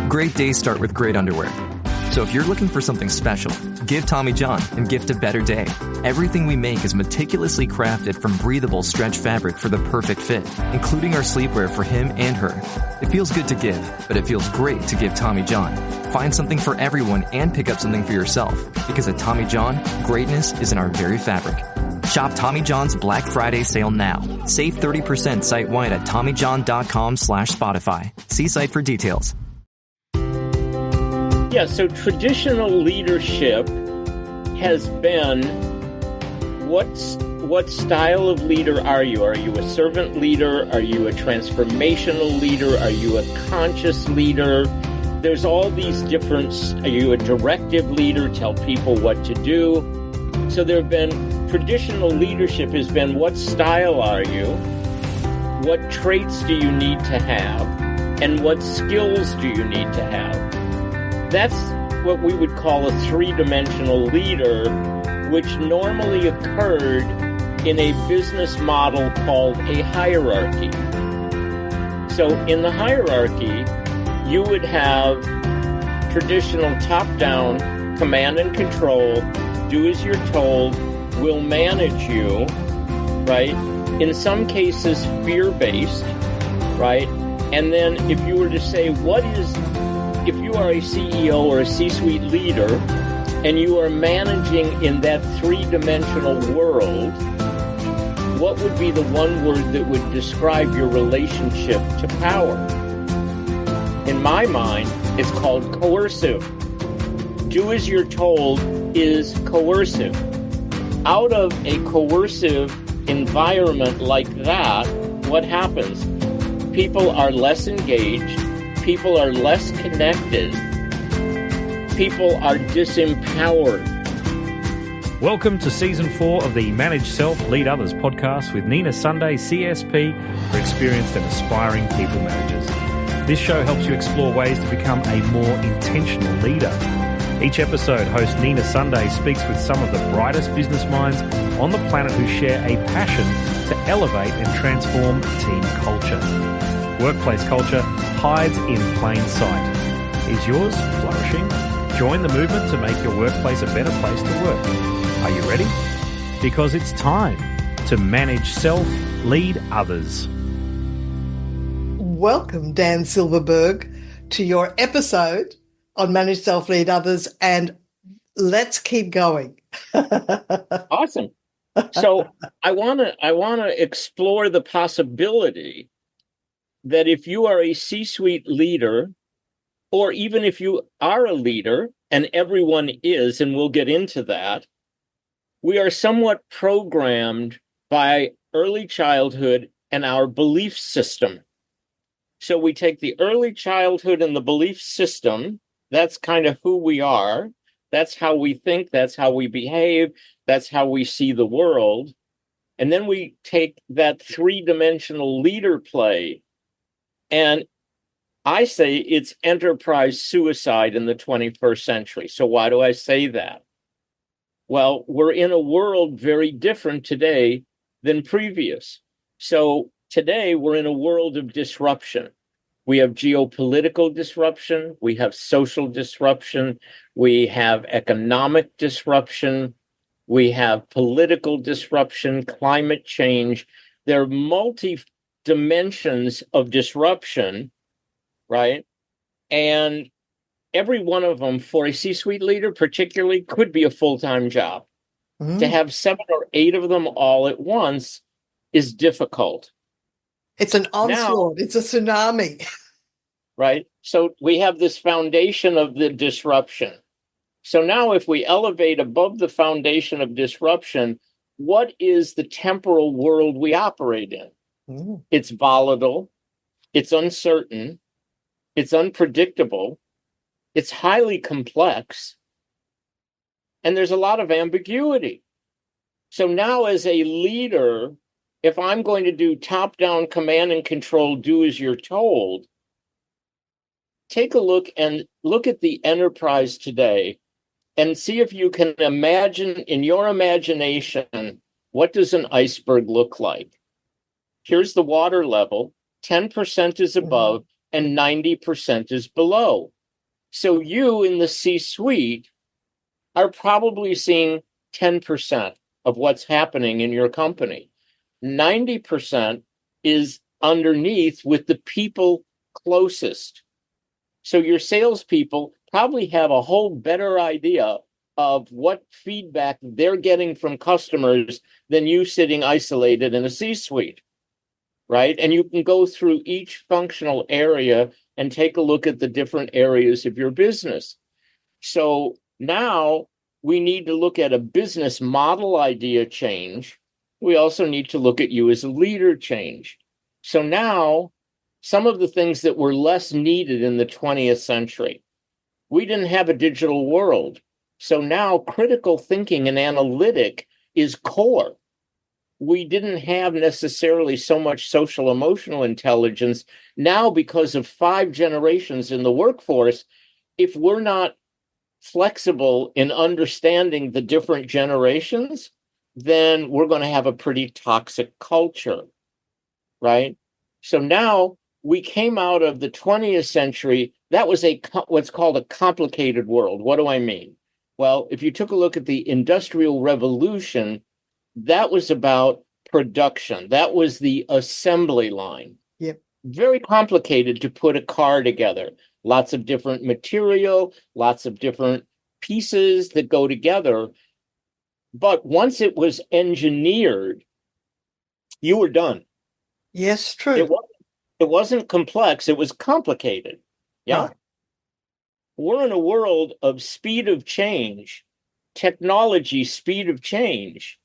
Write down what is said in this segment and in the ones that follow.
Great days start with great underwear. So if you're looking for something special, give Tommy John and gift a better day. Everything we make is meticulously crafted from breathable stretch fabric for the perfect fit, including our sleepwear for him and her. It feels good to give, but it feels great to give Tommy John. Find something for everyone and pick up something for yourself, because at Tommy John, greatness is in our very fabric. Shop Tommy John's Black Friday sale now. Save 30% site-wide at TommyJohn.com/Spotify. See site for details. Yeah, so traditional leadership has been, what style of leader are you? Are you a servant leader? Are you a transformational leader? Are you a conscious leader? There's all these different, are you a directive leader, tell people what to do? So there have been, traditional leadership has been, what style are you? What traits do you need to have? And what skills do you need to have? That's what we would call a three-dimensional leader, which normally occurred in a business model called a hierarchy. So in the hierarchy, you would have traditional top-down command and control, do as you're told, will manage you, right? In some cases, fear-based, right? And then if you were to say, if you are a CEO or a C-suite leader and you are managing in that three-dimensional world, what would be the one word that would describe your relationship to power? In my mind, it's called coercive. Do as you're told is coercive. Out of a coercive environment like that, what happens? People are less engaged. People are less connected. People are disempowered. Welcome to Season 4 of the Manage Self, Lead Others podcast with Nina Sunday, CSP, for experienced and aspiring people managers. This show helps you explore ways to become a more intentional leader. Each episode, host Nina Sunday speaks with some of the brightest business minds on the planet who share a passion to elevate and transform team culture. Workplace culture hides in plain sight. Is yours flourishing? Join the movement to make your workplace a better place to work. Are you ready? Because it's time to manage self, lead others. Welcome, Dan Silberberg, to your episode on Manage Self, Lead Others, and let's keep going. Awesome. So I want to explore the possibility that if you are a C-suite leader, or even if you are a leader, and everyone is, and we'll get into that, we are somewhat programmed by early childhood and our belief system. So we take the early childhood and the belief system, that's kind of who we are, that's how we think, that's how we behave, that's how we see the world, and then we take that three-dimensional leader play. And I say it's enterprise suicide in the 21st century. So why do I say that? Well, we're in a world very different today than previous. So today we're in a world of disruption. We have geopolitical disruption. We have social disruption. We have economic disruption. We have political disruption, climate change. There are dimensions of disruption, right? And every one of them for a C-suite leader particularly could be a full-time job. To have 7 or 8 of them all at once is difficult. It's an onslaught. It's a tsunami. Right? So we have this foundation of the disruption. So now if we elevate above the foundation of disruption, what is the temporal world we operate in? It's volatile, it's uncertain, it's unpredictable, it's highly complex, and there's a lot of ambiguity. So now as a leader, if I'm going to do top-down command and control, do as you're told, take a look at the enterprise today and see if you can imagine in your imagination, what does an iceberg look like? Here's the water level, 10% is above and 90% is below. So you in the C-suite are probably seeing 10% of what's happening in your company. 90% is underneath with the people closest. So your salespeople probably have a whole better idea of what feedback they're getting from customers than you sitting isolated in a C-suite, right? And you can go through each functional area and take a look at the different areas of your business. So now we need to look at a business model idea change. We also need to look at you as a leader change. So now some of the things that were less needed in the 20th century, we didn't have a digital world. So now critical thinking and analytic is core. We didn't have necessarily so much social emotional intelligence. Now, because of 5 generations in the workforce, if we're not flexible in understanding the different generations, then we're going to have a pretty toxic culture, right? So now we came out of the 20th century. That was what's called a complicated world. What do I mean? Well, if you took a look at the Industrial Revolution, that was about production. That was the assembly line. Yep. Very complicated to put a car together. Lots of different material, lots of different pieces that go together. But once it was engineered, you were done. Yes, true. It wasn't complex, it was complicated. Yeah. Right. We're in a world of speed of change, technology, speed of change.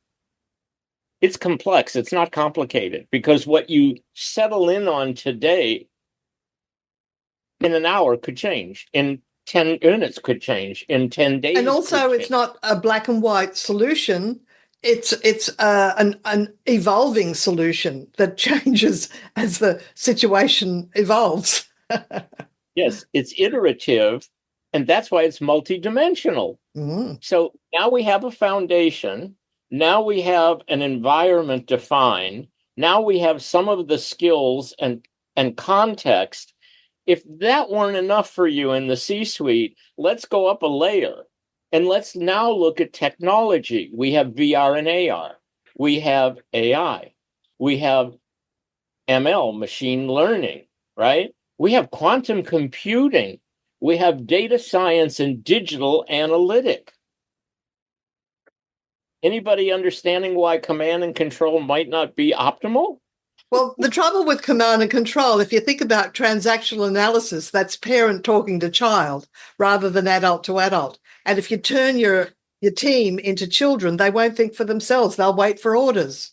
It's complex, it's not complicated, because what you settle in on today in an hour could change, in 10 minutes could change, in 10 days. And also, it's not a black and white solution. It's an evolving solution that changes as the situation evolves. Yes, it's iterative, and that's why it's multidimensional. Mm. So now we have a foundation. Now we have an environment defined. Now we have some of the skills and context. If that weren't enough for you in the C-suite, let's go up a layer and let's now look at technology. We have VR and AR. We have AI. We have ML, machine learning, right? We have quantum computing. We have data science and digital analytic. Anybody understanding why command and control might not be optimal? Well, the trouble with command and control, if you think about transactional analysis, that's parent talking to child rather than adult to adult. And if you turn your team into children, they won't think for themselves. They'll wait for orders.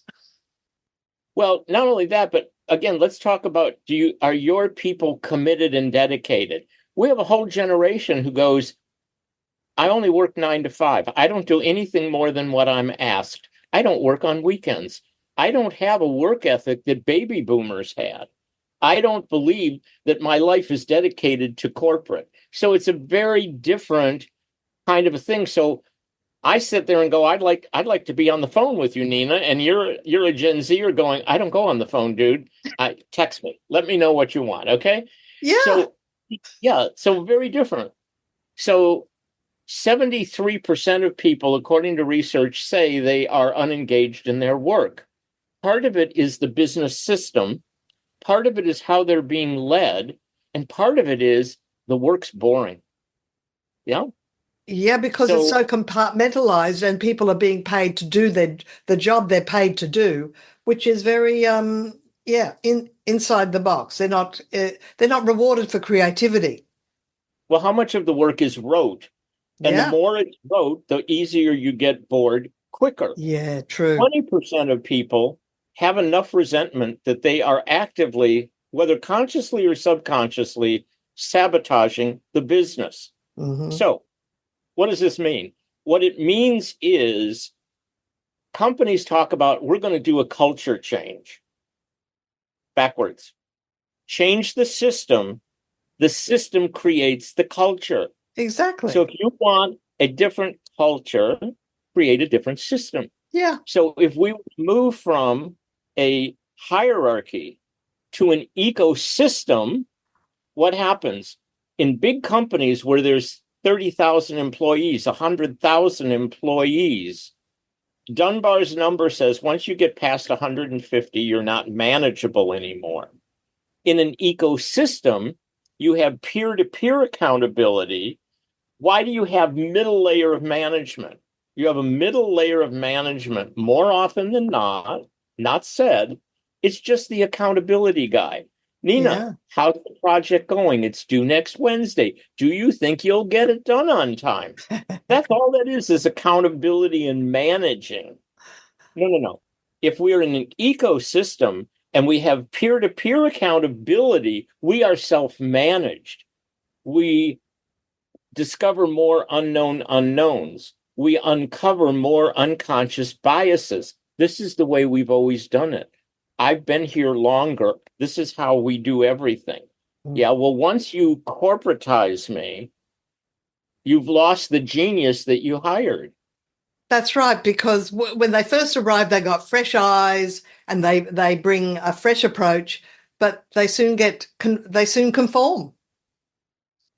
Well, not only that, but again, let's talk about, are your people committed and dedicated? We have a whole generation who goes, I only work 9 to 5. I don't do anything more than what I'm asked. I don't work on weekends. I don't have a work ethic that baby boomers had. I don't believe that my life is dedicated to corporate. So it's a very different kind of a thing. So I sit there and go, I'd like to be on the phone with you, Nina. And you're a Gen Zer going, I don't go on the phone, dude. Text me. Let me know what you want. Okay. Yeah. So very different. So 73% of people, according to research, say they are unengaged in their work. Part of it is the business system. Part of it is how they're being led. And part of it is the work's boring. Yeah. Yeah, because it's so compartmentalized and people are being paid to do the job they're paid to do, which is very, inside the box. They're not rewarded for creativity. Well, how much of the work is rote? And Yeah. the more it's rote, the easier you get bored quicker. Yeah, true. 20% of people have enough resentment that they are actively, whether consciously or subconsciously, sabotaging the business. Mm-hmm. So what does this mean? What it means is companies talk about, we're going to do a culture change. Backwards. Change the system creates the culture. Exactly. So if you want a different culture, create a different system. Yeah. So if we move from a hierarchy to an ecosystem, what happens? in big companies where there's 30,000 employees, 100,000 employees, Dunbar's number says once you get past 150, you're not manageable anymore. In an ecosystem, you have peer-to-peer accountability. Why do you have middle layer of management? You have a middle layer of management more often than not said. It's just the accountability guy. Nina, how's the project going? It's due next Wednesday. Do you think you'll get it done on time? That's all that is accountability and managing. No. If we're in an ecosystem and we have peer-to-peer accountability, we are self-managed. We discover more unknown unknowns. We uncover more unconscious biases. This is the way we've always done it. I've been here longer. This is how we do everything. Yeah, well, once you corporatize me, you've lost the genius that you hired. That's right, because when they first arrive, they got fresh eyes and they bring a fresh approach, but they soon conform.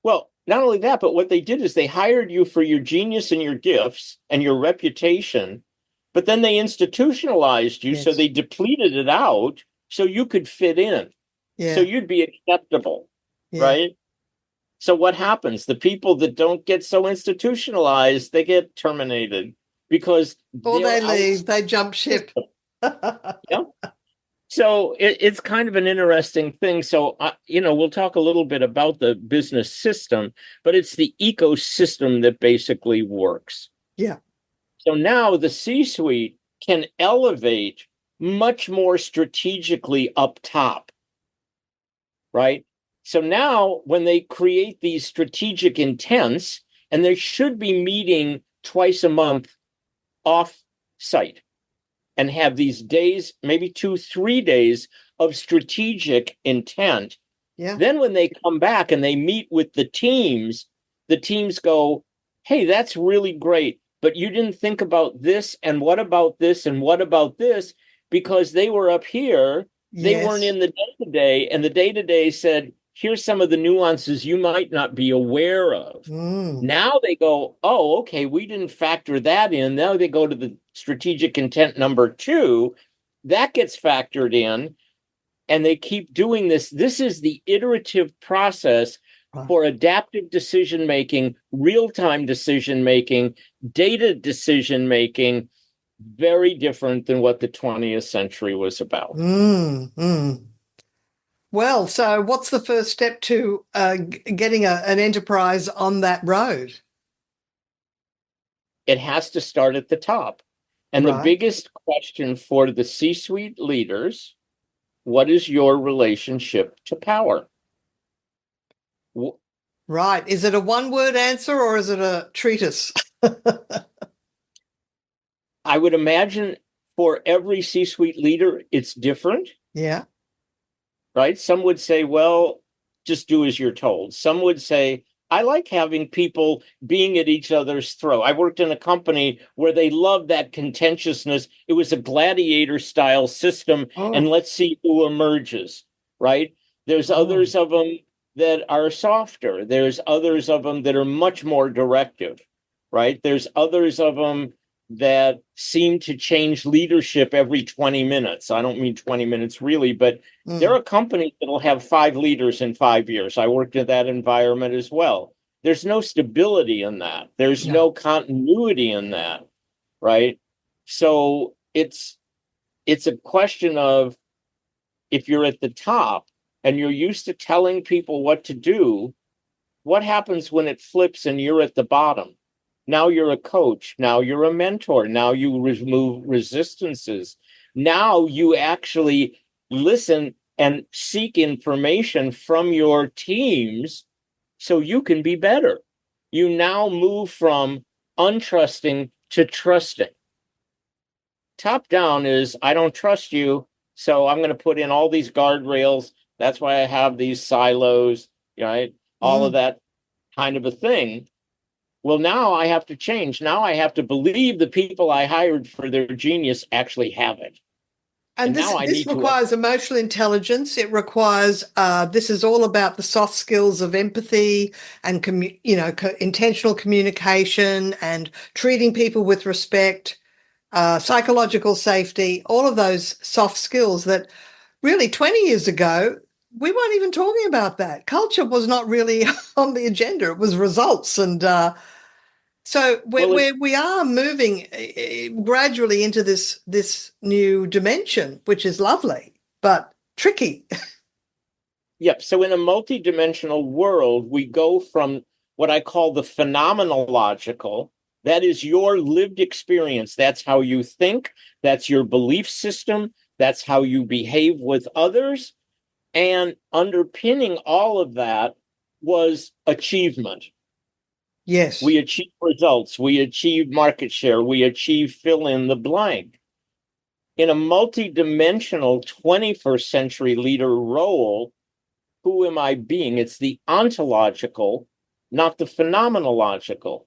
Well, not only that, but what they did is they hired you for your genius and your gifts and your reputation, but then they institutionalized you, so they depleted it out so you could fit in. So you'd be acceptable, right? So what happens? The people that don't get so institutionalized, they get terminated because they leave, they jump ship. Yeah. So it's kind of an interesting thing. So, we'll talk a little bit about the business system, but it's the ecosystem that basically works. Yeah. So now the C-suite can elevate much more strategically up top, right? So now when they create these strategic intents, and they should be meeting twice a month off-site, and have these days, maybe 2-3 days of strategic intent. Yeah. Then when they come back and they meet with the teams go, hey, that's really great, but you didn't think about this, and what about this, and what about this? Because they were up here, they weren't in the day-to-day, and the day-to-day said, here's some of the nuances you might not be aware of. Now they go, oh, okay, we didn't factor that in. Now they go to the strategic intent number 2. That gets factored in, and they keep doing this. This is the iterative process for adaptive decision-making, real-time decision-making, data decision-making, very different than what the 20th century was about. Well, so what's the first step to getting an enterprise on that road? It has to start at the top. And the biggest question for the C-suite leaders, what is your relationship to power? Right. Is it a one-word answer or is it a treatise? I would imagine for every C-suite leader, it's different. Yeah. Right? Some would say, well, just do as you're told. Some would say, I like having people being at each other's throat. I worked in a company where they loved that contentiousness. It was a gladiator style system. And let's see who emerges, right? There's others of them that are softer. There's others of them that are much more directive, right? There's others of them that seem to change leadership every 20 minutes. I don't mean 20 minutes really, but there are companies that will have 5 leaders in 5 years. I worked in that environment as well. There's no stability in that. There's no continuity in that, right? So it's a question of, if you're at the top and you're used to telling people what to do, what happens when it flips and you're at the bottom? Now you're a coach. Now you're a mentor. Now you remove resistances. Now you actually listen and seek information from your teams so you can be better. You now move from untrusting to trusting. Top down is, I don't trust you, so I'm going to put in all these guardrails. That's why I have these silos, right? All of that kind of a thing. Well, now I have to change. Now I have to believe the people I hired for their genius actually have it. And now I this need to. requires emotional intelligence. It requires, this is all about the soft skills of empathy and, intentional communication and treating people with respect, psychological safety, all of those soft skills that really 20 years ago, we weren't even talking about that. Culture was not really on the agenda. It was results. And so we are moving gradually into this new dimension, which is lovely, but tricky. Yep. So in a multidimensional world, we go from what I call the phenomenological. That is your lived experience. That's how you think. That's your belief system. That's how you behave with others. And underpinning all of that was achievement. Yes. We achieve results. We achieve market share. We achieve fill in the blank. In a multidimensional 21st century leader role, who am I being? It's the ontological, not the phenomenological.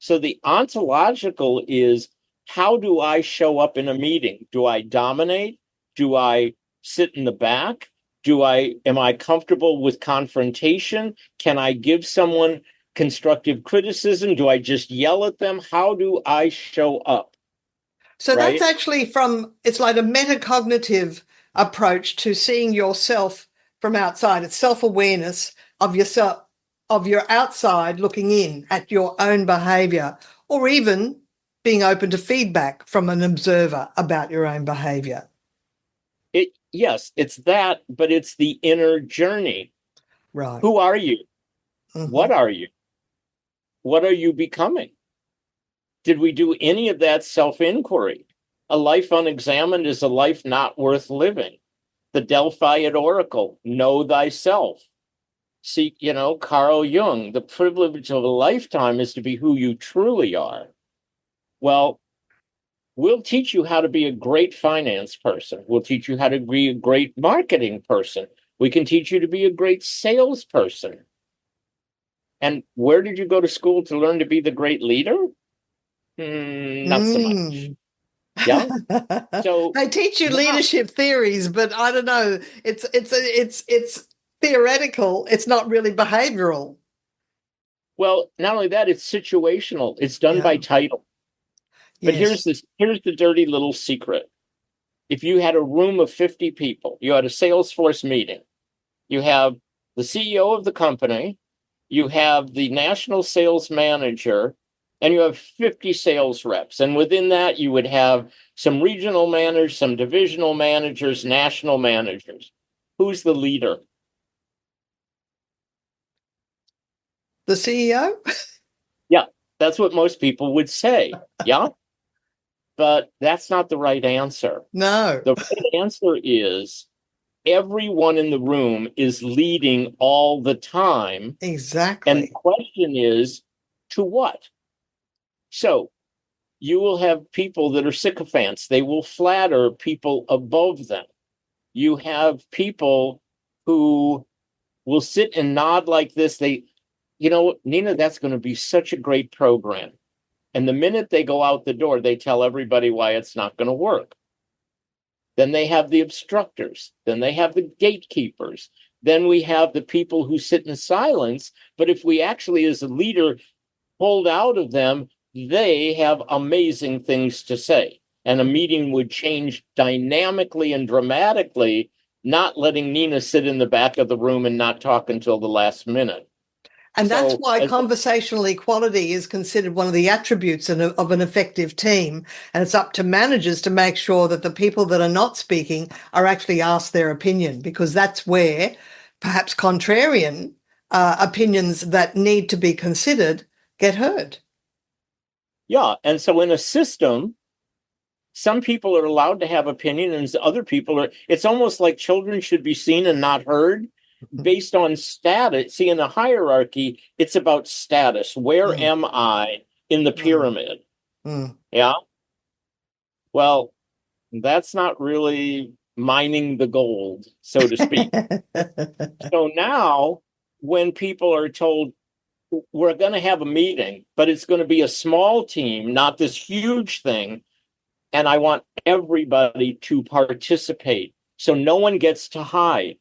So the ontological is, how do I show up in a meeting? Do I dominate? Do I sit in the back? Am I comfortable with confrontation? Can I give someone constructive criticism? Do I just yell at them? How do I show up? So that's actually it's like a metacognitive approach to seeing yourself from outside. It's self-awareness of yourself, of your outside, looking in at your own behavior, or even being open to feedback from an observer about your own behavior. Yes, it's that, but it's the inner journey. Right. Who are you? Mm-hmm. What are you? What are you becoming? Did we do any of that self-inquiry? A life unexamined is a life not worth living. The Delphiad Oracle, know thyself. See, Carl Jung, the privilege of a lifetime is to be who you truly are. Well, we'll teach you how to be a great finance person. We'll teach you how to be a great marketing person. We can teach you to be a great salesperson. And where did you go to school to learn to be the great leader? Not so much. Yeah. So they teach you leadership theories, but I don't know. It's theoretical. It's not really behavioral. Well, not only that, it's situational. It's done by title. But yes. here's the dirty little secret. If you had a room of 50 people, you had a Salesforce meeting, you have the CEO of the company, you have the national sales manager, and you have 50 sales reps. And within that, you would have some regional managers, some divisional managers, national managers. Who's the leader? The CEO? Yeah, that's what most people would say. Yeah. But that's not the right answer. No. The right answer is everyone in the room is leading all the time. Exactly. And the question is, to what? So you will have people that are sycophants. They will flatter people above them. You have people who will sit and nod like this. Nina, that's going to be such a great program. And the minute they go out the door, they tell everybody why it's not going to work. Then they have the obstructors. Then they have the gatekeepers. Then we have the people who sit in silence. But if we actually, as a leader, pulled out of them, they have amazing things to say. And a meeting would change dynamically and dramatically, not letting Nina sit in the back of the room and not talk until the last minute. And that's why conversational equality is considered one of the attributes of an effective team. And it's up to managers to make sure that the people that are not speaking are actually asked their opinion, because that's where perhaps contrarian opinions that need to be considered get heard. Yeah. And so in a system, some people are allowed to have opinion and other people are, it's almost like children should be seen and not heard. Based on status. See, in a hierarchy, it's about status. Where am I in the pyramid? Yeah. Well, that's not really mining the gold, so to speak. So now, when people are told, we're going to have a meeting, but it's going to be a small team, not this huge thing, and I want everybody to participate. So no one gets to hide.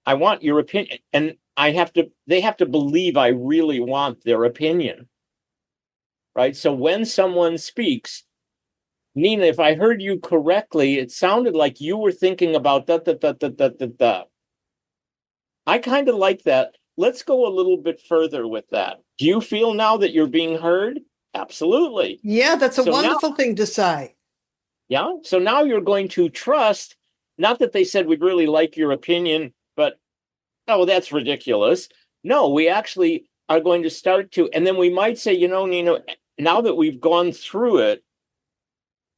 I want your opinion. And they have to believe I really want their opinion. Right? So when someone speaks, Nina, if I heard you correctly, it sounded like you were thinking about da da da da da da da. I kind of like that. Let's go a little bit further with that. Do you feel now that you're being heard? Absolutely. Yeah, that's a wonderful thing to say. Yeah. So now you're going to trust, not that they said we'd really like your opinion, but, oh, that's ridiculous. No, we actually are going to start to, and then we might say, Nina, now that we've gone through it,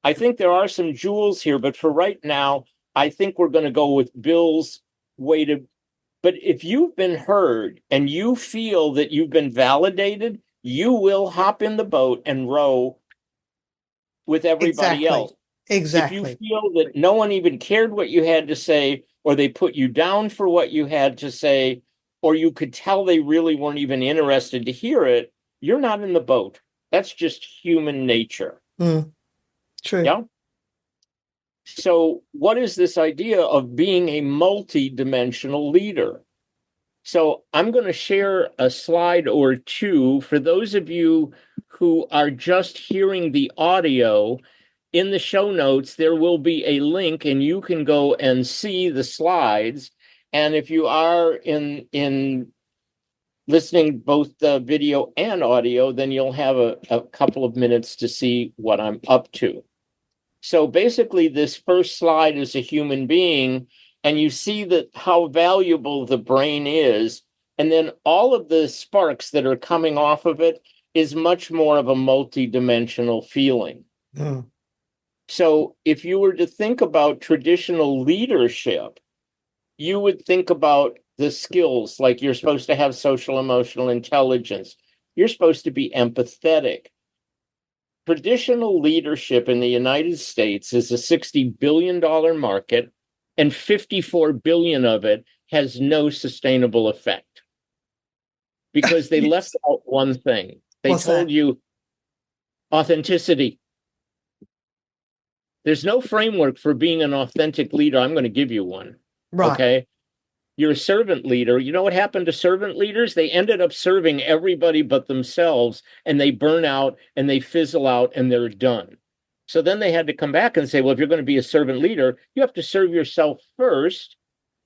I think there are some jewels here, but for right now, I think we're going to go with Bill's way to. But if you've been heard and you feel that you've been validated, you will hop in the boat and row with everybody else. Exactly. If you feel that no one even cared what you had to say, or they put you down for what you had to say, or you could tell they really weren't even interested to hear it, you're not in the boat. That's just human nature. True. Yeah. So what is this idea of being a multi-dimensional leader? So I'm going to share a slide or two for those of you who are just hearing the audio. In the show notes, there will be a link and you can go and see the slides. And if you are in listening both the video and audio, then you'll have a couple of minutes to see what I'm up to. So basically, this first slide is a human being, and you see that how valuable the brain is. And then all of the sparks that are coming off of it is much more of a multi-dimensional feeling. So if you were to think about traditional leadership, you would think about the skills, like you're supposed to have social emotional intelligence. You're supposed to be empathetic. Traditional leadership in the United States is a $60 billion market, and $54 billion of it has no sustainable effect because they left out one thing. They told you authenticity. There's no framework for being an authentic leader. I'm going to give you one. Right. Okay. You're a servant leader. You know what happened to servant leaders? They ended up serving everybody but themselves, and they burn out and they fizzle out and they're done. So then they had to come back and say, well, if you're going to be a servant leader, you have to serve yourself first,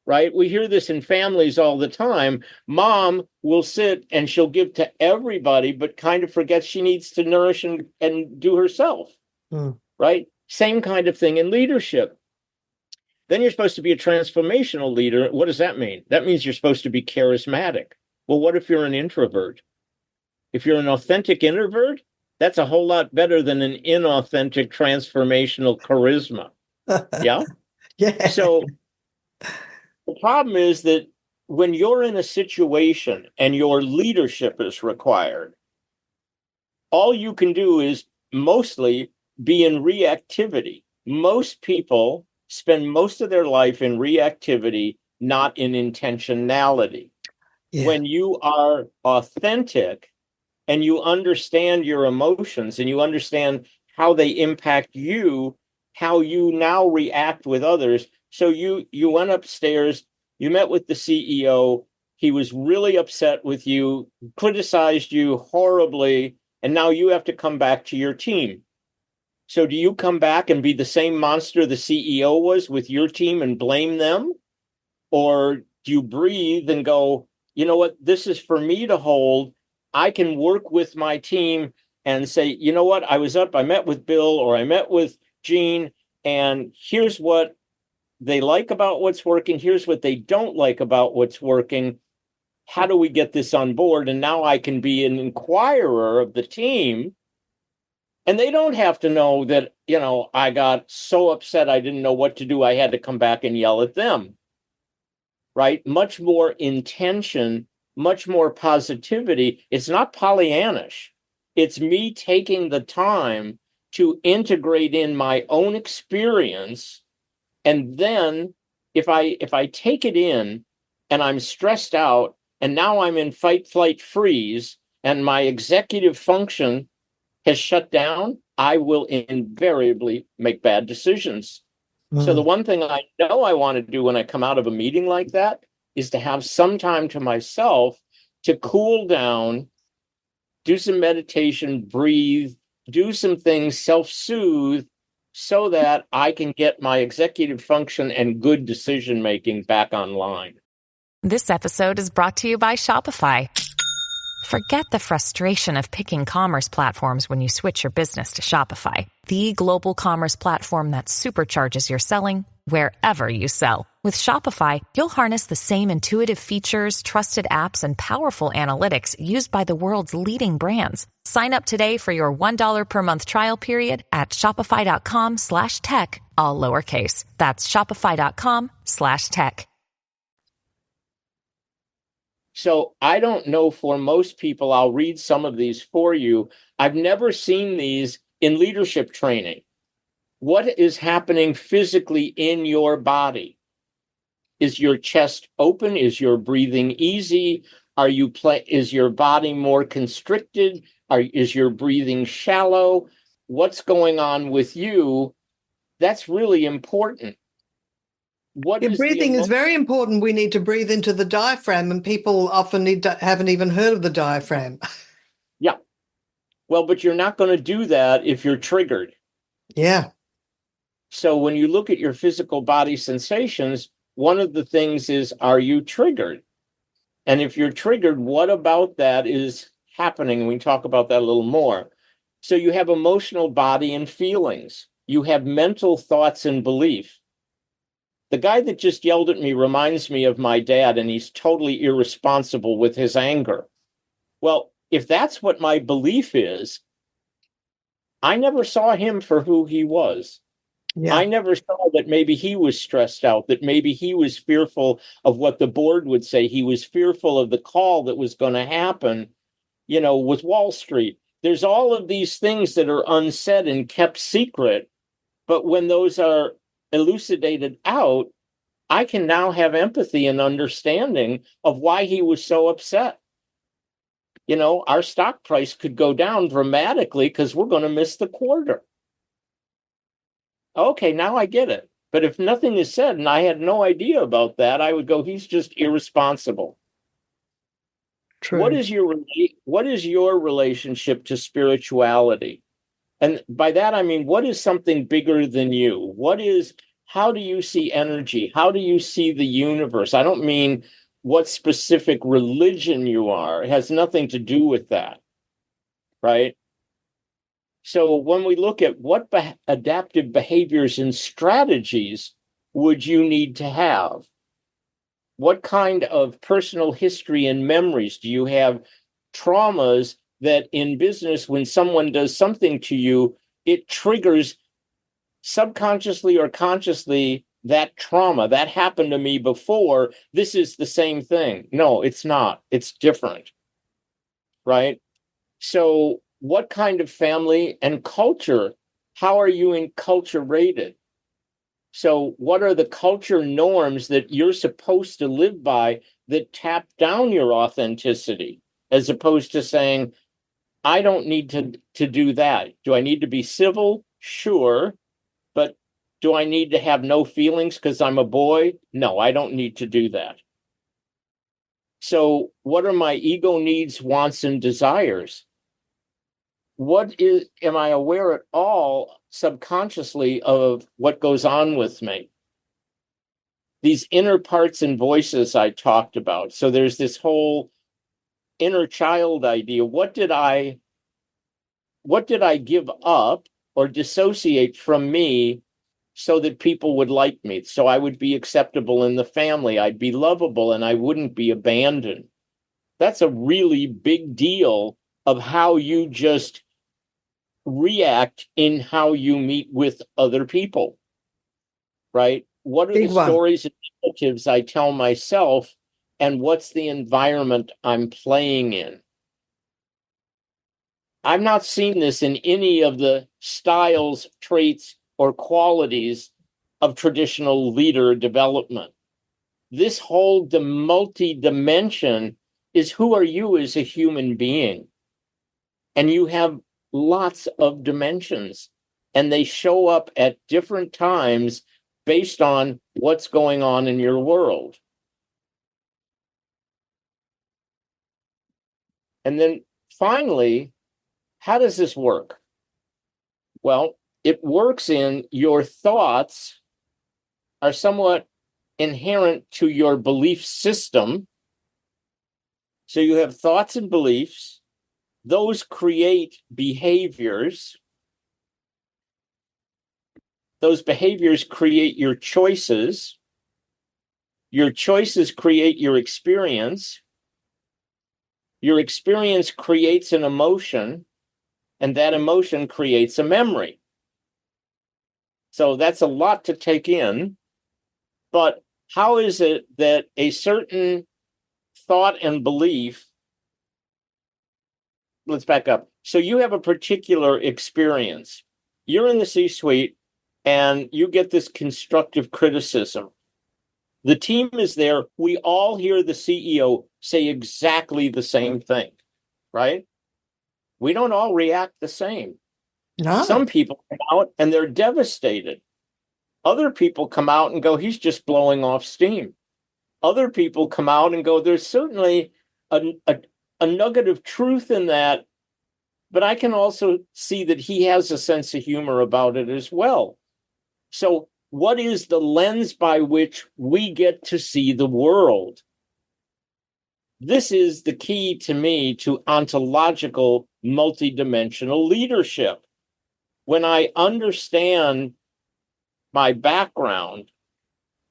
right? We hear this in families all the time. Mom will sit and she'll give to everybody, but kind of forgets she needs to nourish and do herself, right? Same kind of thing in leadership. Then you're supposed to be a transformational leader. What does that mean? That means you're supposed to be charismatic. Well, what if you're an introvert? If you're an authentic introvert, that's a whole lot better than an inauthentic transformational charisma. Yeah? Yeah. So the problem is that when you're in a situation and your leadership is required, all you can do is mostly be in reactivity. Most people spend most of their life in reactivity, not in intentionality. Yeah. When you are authentic and you understand your emotions and you understand how they impact you, how you now react with others. So you went upstairs, you met with the CEO, he was really upset with you, criticized you horribly, and now you have to come back to your team. So do you come back and be the same monster the CEO was with your team and blame them? Or do you breathe and go, you know what, this is for me to hold. I can work with my team and say, you know what, I met with Bill or I met with Gene, and here's what they like about what's working. Here's what they don't like about what's working. How do we get this on board? And now I can be an inquirer of the team. And they don't have to know that, I got so upset I didn't know what to do. I had to come back and yell at them, right? Much more intention, much more positivity. It's not Pollyannish. It's me taking the time to integrate in my own experience. And then if I take it in and I'm stressed out and now I'm in fight, flight, freeze, and my executive function has shut down, I will invariably make bad decisions. So the one thing I know I want to do when I come out of a meeting like that is to have some time to myself to cool down, do some meditation, breathe, do some things, self-soothe, so that I can get my executive function and good decision-making back online. This episode is brought to you by Shopify. Forget the frustration of picking commerce platforms when you switch your business to Shopify, the global commerce platform that supercharges your selling wherever you sell. With Shopify, you'll harness the same intuitive features, trusted apps, and powerful analytics used by the world's leading brands. Sign up today for your $1 per month trial period at shopify.com/tech, all lowercase. That's shopify.com/tech. So I don't know, for most people, I'll read some of these for you. I've never seen these in leadership training. What is happening physically in your body? Is your chest open? Is your breathing easy? Is your body more constricted? Is your breathing shallow? What's going on with you? That's really important. Your breathing is very important. We need to breathe into the diaphragm, and people often haven't even heard of the diaphragm. Yeah. Well, but you're not going to do that if you're triggered. Yeah. So when you look at your physical body sensations, one of the things is, are you triggered? And if you're triggered, what about that is happening? We can talk about that a little more. So you have emotional body and feelings. You have mental thoughts and belief. The guy that just yelled at me reminds me of my dad, and he's totally irresponsible with his anger. Well, if that's what my belief is, I never saw him for who he was. Yeah. I never saw that maybe he was stressed out, that maybe he was fearful of what the board would say. He was fearful of the call that was going to happen, with Wall Street. There's all of these things that are unsaid and kept secret. But when those are elucidated out, I can now have empathy and understanding of why he was so upset. Our stock price could go down dramatically because we're going to miss the quarter. Okay, now I get it. But if nothing is said and I had no idea about that, I would go, he's just irresponsible. True. What is your relationship to spirituality? And by that, I mean, what is something bigger than you? How do you see energy? How do you see the universe? I don't mean what specific religion you are. It has nothing to do with that, right? So when we look at what adaptive behaviors and strategies would you need to have? What kind of personal history and memories do you have? Traumas that in business, when someone does something to you, it triggers subconsciously or consciously that trauma. That happened to me before. This is the same thing. No, it's not. It's different, right? So what kind of family and culture? How are you enculturated? So what are the culture norms that you're supposed to live by that tap down your authenticity, as opposed to saying, I don't need to do that. Do I need to be civil? Sure. But do I need to have no feelings because I'm a boy? No, I don't need to do that. So what are my ego needs, wants, and desires? Am I aware at all subconsciously of what goes on with me? These inner parts and voices I talked about. So there's this whole inner child idea. What did I give up or dissociate from me so that people would like me, so I would be acceptable in the family, I'd be lovable, and I wouldn't be abandoned? That's a really big deal of how you just react in how you meet with other people, right? What are the stories and narratives I tell myself, and what's the environment I'm playing in? I've not seen this in any of the styles, traits, or qualities of traditional leader development. This whole multi-dimension is, who are you as a human being? And you have lots of dimensions, and they show up at different times based on what's going on in your world. And then finally, how does this work? Well, it works in your thoughts are somewhat inherent to your belief system. So you have thoughts and beliefs. Those create behaviors. Those behaviors create your choices. Your choices create your experience. Your experience creates an emotion, and that emotion creates a memory. So that's a lot to take in. But how is it that a certain thought and belief, let's back up. So you have a particular experience. You're in the C-suite and you get this constructive criticism. The team is there. We all hear the CEO say exactly the same thing, right? We don't all react the same. No. Some people come out and they're devastated. Other people come out and go, he's just blowing off steam. Other people come out and go, there's certainly a nugget of truth in that, but I can also see that he has a sense of humor about it as well. So what is the lens by which we get to see the world? This is the key to me to ontological multidimensional leadership. When I understand my background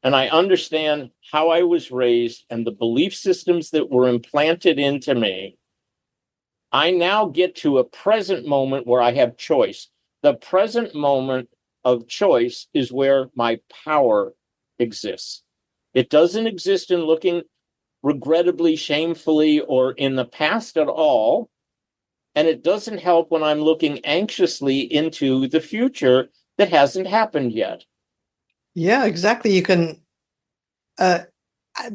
and I understand how I was raised and the belief systems that were implanted into me, I now get to a present moment where I have choice. The present moment of choice is where my power exists. It doesn't exist in looking regrettably, shamefully, or in the past at all. And it doesn't help when I'm looking anxiously into the future that hasn't happened yet. Yeah, exactly. You can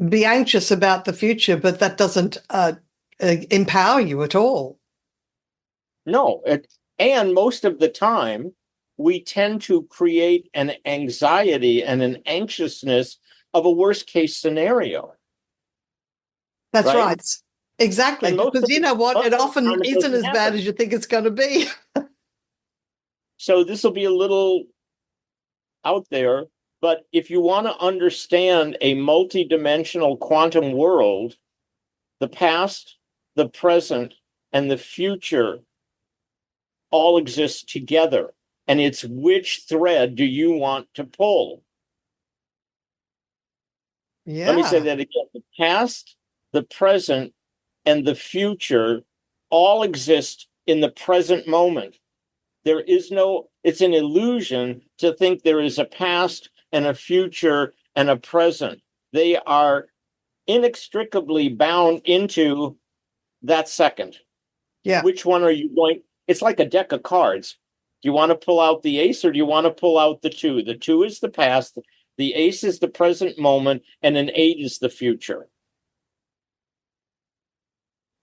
be anxious about the future, but that doesn't empower you at all. No. And most of the time, we tend to create an anxiety and an anxiousness of a worst case scenario. That's right. Exactly. Because you know what? It often isn't as bad as you think it's going to be. So this will be a little out there, but if you want to understand a multidimensional quantum world, the past, the present, and the future all exist together. And it's which thread do you want to pull? Yeah. Let me say that again. The past, the present, and the future all exist in the present moment. There is no, it's an illusion to think there is a past and a future and a present. They are inextricably bound into that second. Yeah. Which one are you going? It's like a deck of cards. Do you want to pull out the ace or do you want to pull out the two? The two is the past, the ace is the present moment, and an 8 is the future.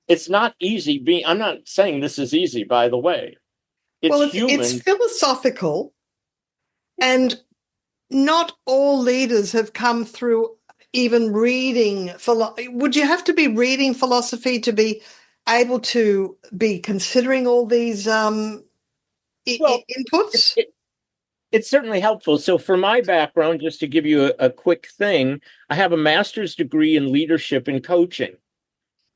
It's not easy I'm not saying this is easy, by the way. It's philosophical, and not all leaders have come through even reading. Would you have to be reading philosophy to be able to be considering all these inputs? It's certainly helpful. So for my background, just to give you a quick thing, I have a master's degree in leadership and coaching.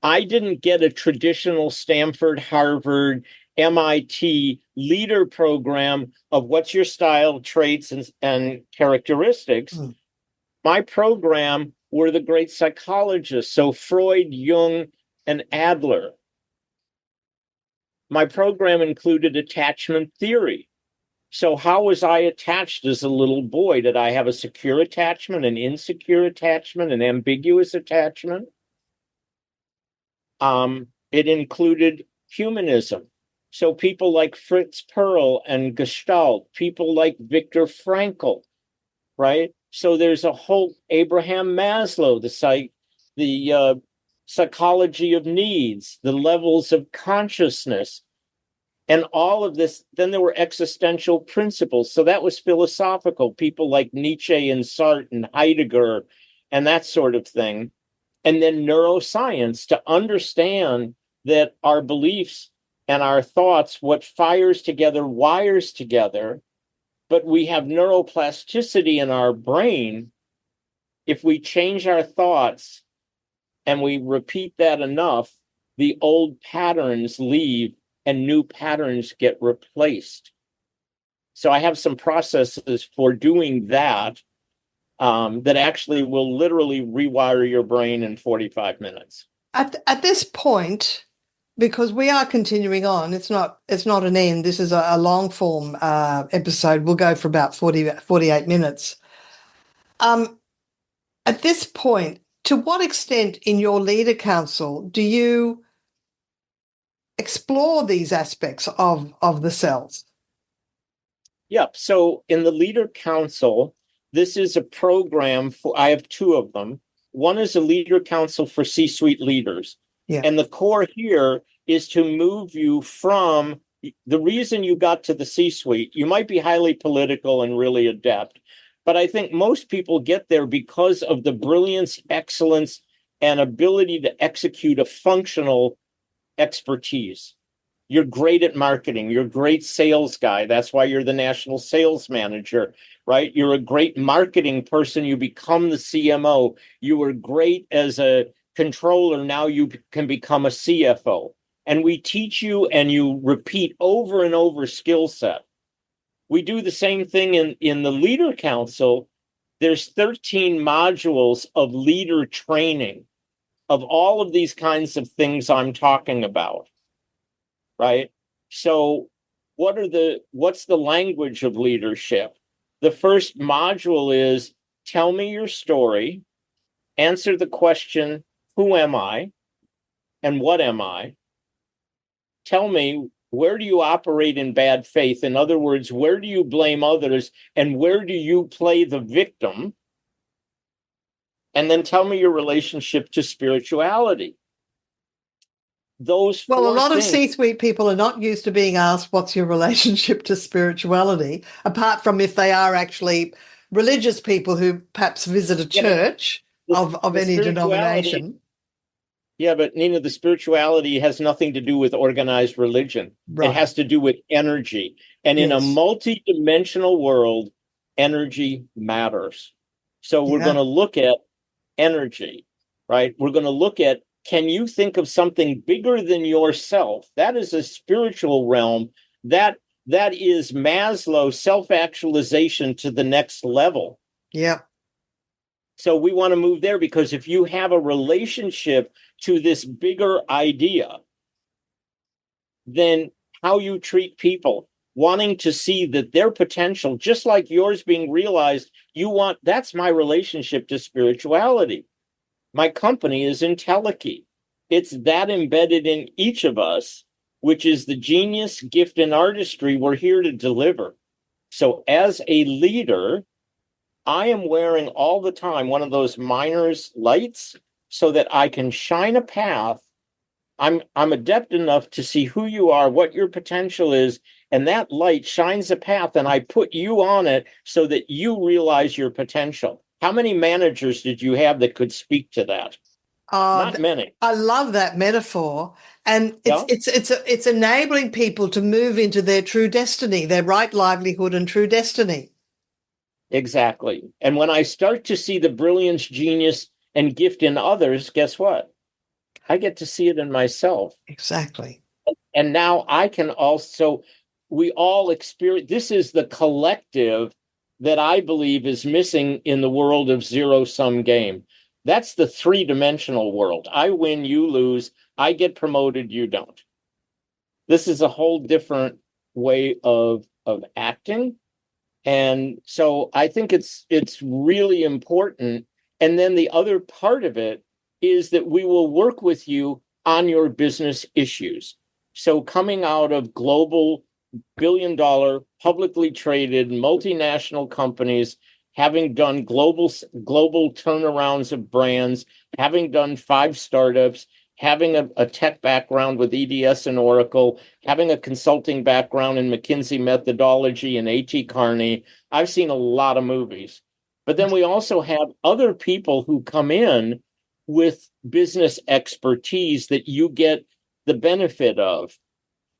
I didn't get a traditional Stanford, Harvard, MIT leader program of what's your style, traits, and characteristics. My program were the great psychologists, so Freud, Jung, and Adler. My program included attachment theory. So how was I attached as a little boy? Did I have a secure attachment, an insecure attachment, an ambiguous attachment? It included humanism. So people like Fritz Perls and Gestalt, people like Viktor Frankl, right? So there's a whole Abraham Maslow, the psychology of needs, the levels of consciousness. And all of this, then there were existential principles. So that was philosophical, people like Nietzsche and Sartre and Heidegger and that sort of thing. And then neuroscience to understand that our beliefs and our thoughts, what fires together, wires together, but we have neuroplasticity in our brain. If we change our thoughts and we repeat that enough, the old patterns leave and new patterns get replaced. So I have some processes for doing that that actually will literally rewire your brain in 45 minutes. At this point, because we are continuing on, it's not an end. This is a long form episode. We'll go for about 48 minutes. At this point, to what extent in your leader council do you explore these aspects of the cells? Yep. So in the Leader Council, this is a program for, I have two of them. One is a Leader Council for C-suite leaders. Yeah. And the core here is to move you from the reason you got to the C-suite. You might be highly political and really adept, but I think most people get there because of the brilliance, excellence, and ability to execute a functional expertise. You're great at marketing. You're a great sales guy. That's why you're the national sales manager, right? You're a great marketing person. You become the CMO. You were great as a controller. Now you can become a CFO. And we teach you and you repeat over and over skill set. We do the same thing in the Leader Council. There's 13 modules of leader training of all of these kinds of things I'm talking about, right? So what's the language of leadership? The first module is tell me your story, answer the question, who am I and what am I? Tell me, where do you operate in bad faith? In other words, where do you blame others and where do you play the victim? And then tell me your relationship to spirituality. Those Well, a lot things, of C-suite people are not used to being asked, what's your relationship to spirituality, apart from if they are actually religious people who perhaps visit a church of any denomination. Yeah, but Nina, the spirituality has nothing to do with organized religion. Right. It has to do with energy. And in a multi-dimensional world, energy matters. So we're going to look at energy, right? We're going to look at, can you think of something bigger than yourself? That is a spiritual realm. That is Maslow's self-actualization to the next level. Yeah. So we want to move there because if you have a relationship to this bigger idea, then how you treat people, wanting to see that their potential, just like yours being realized, that's my relationship to spirituality. My company is Intellikey. It's that embedded in each of us, which is the genius, gift, and artistry we're here to deliver. So as a leader, I am wearing all the time one of those miner's lights so that I can shine a path. I'm adept enough to see who you are, what your potential is, and that light shines a path, and I put you on it so that you realize your potential. How many managers did you have that could speak to that? Not many. I love that metaphor. And it's enabling people to move into their true destiny, their right livelihood and true destiny. Exactly. And when I start to see the brilliance, genius, and gift in others, guess what? I get to see it in myself. Exactly. And now I can also, we all experience, this is the collective that I believe is missing in the world of zero-sum game. That's the three-dimensional world. I win, you lose, I get promoted, you don't. This is a whole different way of acting. And so I think it's really important. And then the other part of it is that we will work with you on your business issues. So coming out of global billion-dollar, publicly traded, multinational companies, having done global turnarounds of brands, having done 5 startups, having a tech background with EDS and Oracle, having a consulting background in McKinsey methodology and T Carney, I've seen a lot of movies. But then we also have other people who come in with business expertise that you get the benefit of.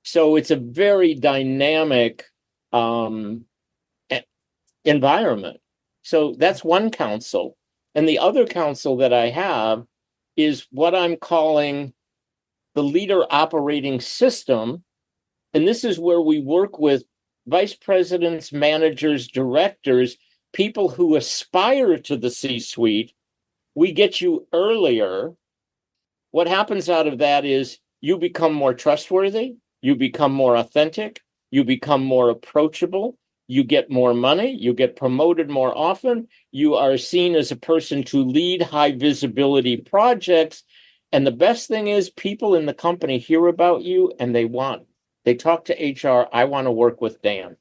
So it's a very dynamic environment. So that's one counsel. And the other counsel that I have is what I'm calling the leader operating system. And this is where we work with vice presidents, managers, directors, people who aspire to the C-suite. We get you earlier. What happens out of that is you become more trustworthy, you become more authentic, you become more approachable, you get more money, you get promoted more often, you are seen as a person to lead high visibility projects. And the best thing is people in the company hear about you and they talk to HR, I want to work with Dan.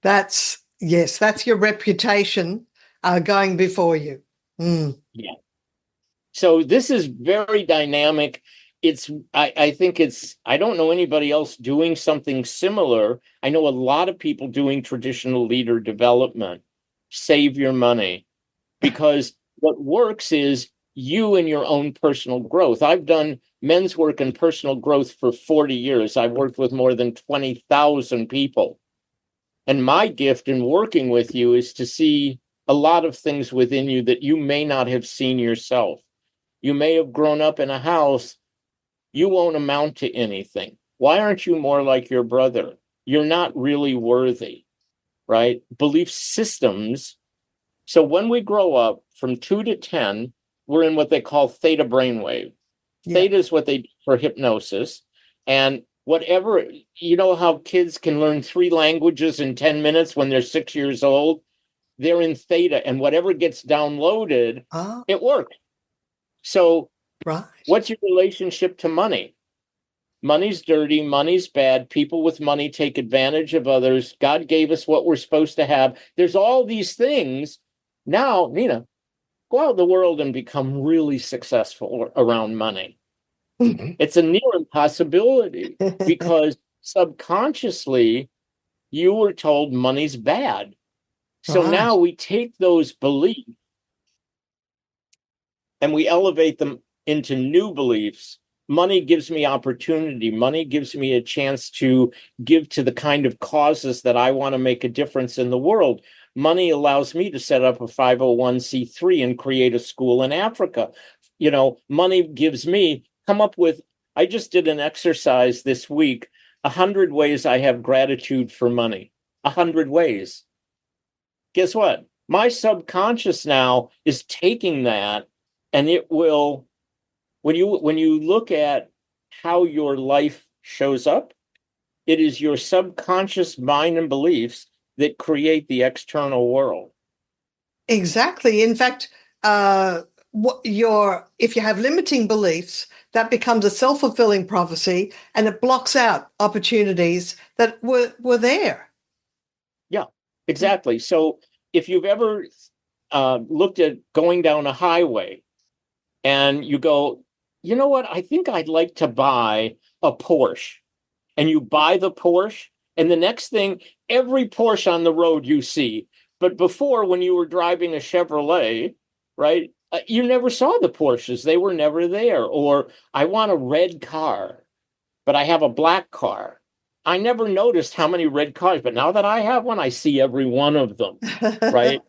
That's your reputation going before you. Mm. Yeah. So this is very dynamic. I think I don't know anybody else doing something similar. I know a lot of people doing traditional leader development. Save your money, because what works is you and your own personal growth. I've done men's work and personal growth for 40 years. I've worked with more than 20,000 people. And my gift in working with you is to see a lot of things within you that you may not have seen yourself. You may have grown up in a house. You won't amount to anything. Why aren't you more like your brother? You're not really worthy, right? Belief systems. So when we grow up from 2 to 10, we're in what they call theta brainwave. Yeah. Theta is what they do for hypnosis. And whatever, you know how kids can learn 3 languages in 10 minutes when they're 6 years old? They're in theta, and whatever gets downloaded, it works. So right. What's your relationship to money? Money's dirty, money's bad. People with money take advantage of others. God gave us what we're supposed to have. There's all these things. Now, Nina, go out in the world and become really successful around money. It's a near impossibility because subconsciously you were told money's bad. So now we take those beliefs and we elevate them into new beliefs. Money gives me opportunity. Money gives me a chance to give to the kind of causes that I want to make a difference in the world. Money allows me to set up a 501c3 and create a school in Africa. You know, money gives me, I just did an exercise this week, 100 ways I have gratitude for money. 100 ways. Guess what? My subconscious now is taking that, and it will, when you look at how your life shows up, it is your subconscious mind and beliefs that create the external world. Exactly. In fact, if you have limiting beliefs, that becomes a self-fulfilling prophecy, and it blocks out opportunities that were there. Yeah, exactly. So if you've ever looked at going down a highway and you go, you know what, I think I'd like to buy a Porsche. And you buy the Porsche, and the next thing, every Porsche on the road you see. But before, when you were driving a Chevrolet, right, you never saw the Porsches. They were never there. Or I want a red car, but I have a black car. I never noticed how many red cars, but now that I have one, I see every one of them, right?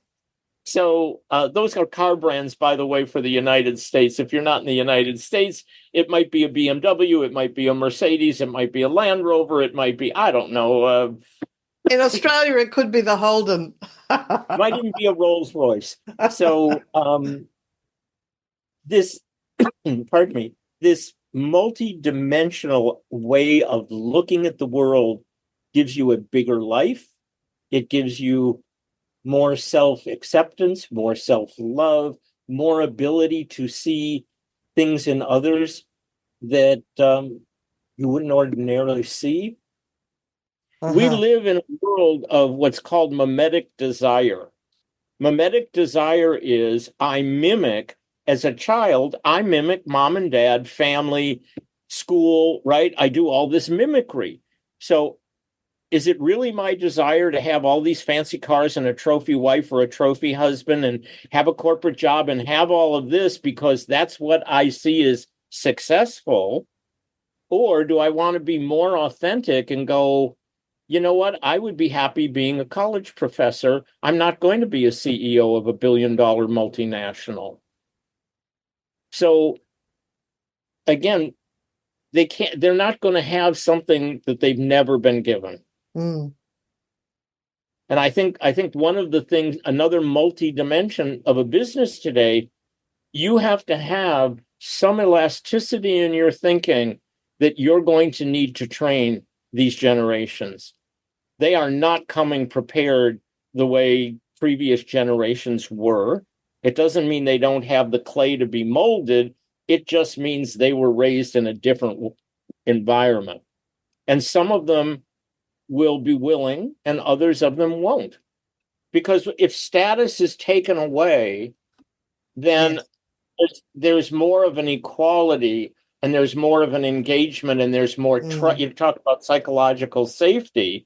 So those are car brands, by the way, for the United States. If you're not in the United States, it might be a BMW, it might be a Mercedes, it might be a Land Rover, it might be, I don't know. In Australia, it could be the Holden. Might even be a Rolls Royce. So this multi-dimensional way of looking at the world gives you a bigger life. It gives you more self-acceptance, more self-love, more ability to see things in others that you wouldn't ordinarily see. We live in a world of what's called mimetic desire. Mimetic desire is I mimic as a child, I mimic mom and dad, family, school, right? I do all this mimicry. So is it really my desire to have all these fancy cars and a trophy wife or a trophy husband and have a corporate job and have all of this because that's what I see as successful? Or do I want to be more authentic and go, you know what? I would be happy being a college professor. I'm not going to be a CEO of $1 billion multinational. So again, they're not going to have something that they've never been given. And I think one of the things, another multi-dimension of a business today, you have to have some elasticity in your thinking that you're going to need to train these generations. They are not coming prepared the way previous generations were. It doesn't mean they don't have the clay to be molded. It just means they were raised in a different environment. And some of them will be willing and others of them won't. Because if status is taken away, then there's more of an equality and there's more of an engagement and there's more you talk about psychological safety.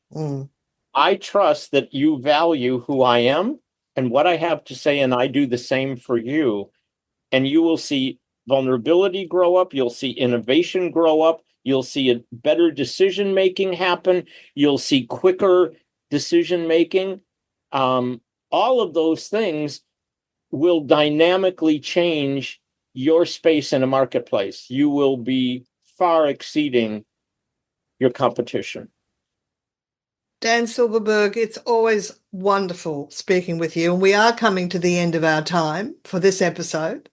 I trust that you value who I am and what I have to say, and I do the same for you. And you will see vulnerability grow up. You'll see innovation grow up. You'll see a better decision-making happen. You'll see quicker decision-making. All of those things will dynamically change your space in a marketplace. You will be far exceeding your competition. Dan Silberberg, it's always wonderful speaking with you. And we are coming to the end of our time for this episode.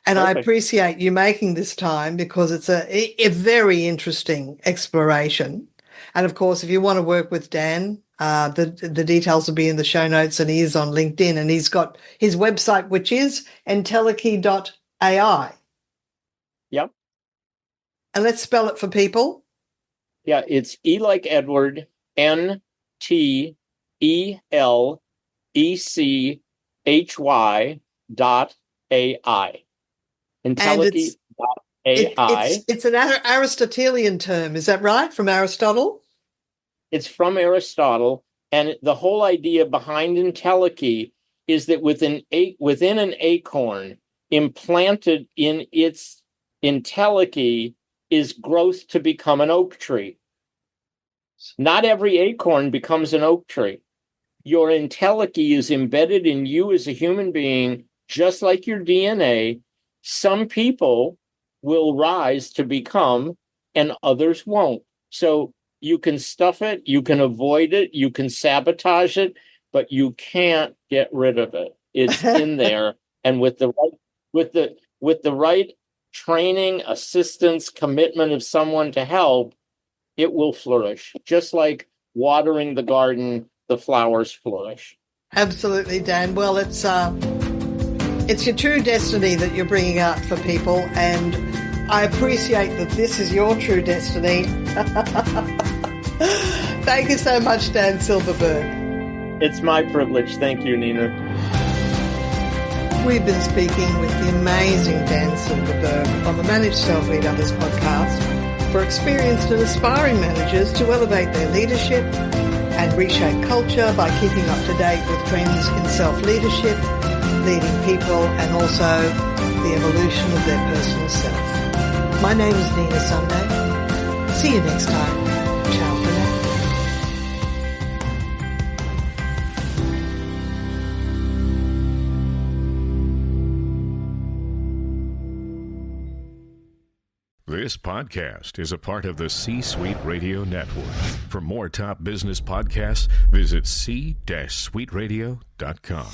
And Perfect. I appreciate you making this time because it's a very interesting exploration. And of course, if you want to work with Dan, the details will be in the show notes, and he is on LinkedIn, and he's got his website, which is entelechy.ai. Yep. And let's spell it for people. Yeah, it's E like Edward, NTELECHY.AI. Entelechy.ai. It's an Aristotelian term, is that right? From Aristotle? It's from Aristotle, and the whole idea behind entelechy is that within an acorn, implanted in its entelechy is growth to become an oak tree. Not every acorn becomes an oak tree. Your entelechy is embedded in you as a human being, just like your DNA. Some people will rise to become, and others won't. So you can stuff it, you can avoid it, you can sabotage it, but you can't get rid of it. It's in there, and with the right training, assistance, commitment of someone to help, it will flourish. Just like watering the garden, the flowers flourish. Absolutely, Dan. Well, it's your true destiny that you're bringing out for people, and I appreciate that this is your true destiny. Thank you so much, Dan Silberberg. It's my privilege. Thank you, Nina. We've been speaking with the amazing Dan Silberberg on the Manage Self-Lead Others podcast for experienced and aspiring managers to elevate their leadership and reshape culture by keeping up to date with trends in self-leadership, leading people, and also the evolution of their personal self. My name is Nina Sunday. See you next time. Ciao for now. This podcast is a part of the C-Suite Radio Network. For more top business podcasts, visit c-suiteradio.com.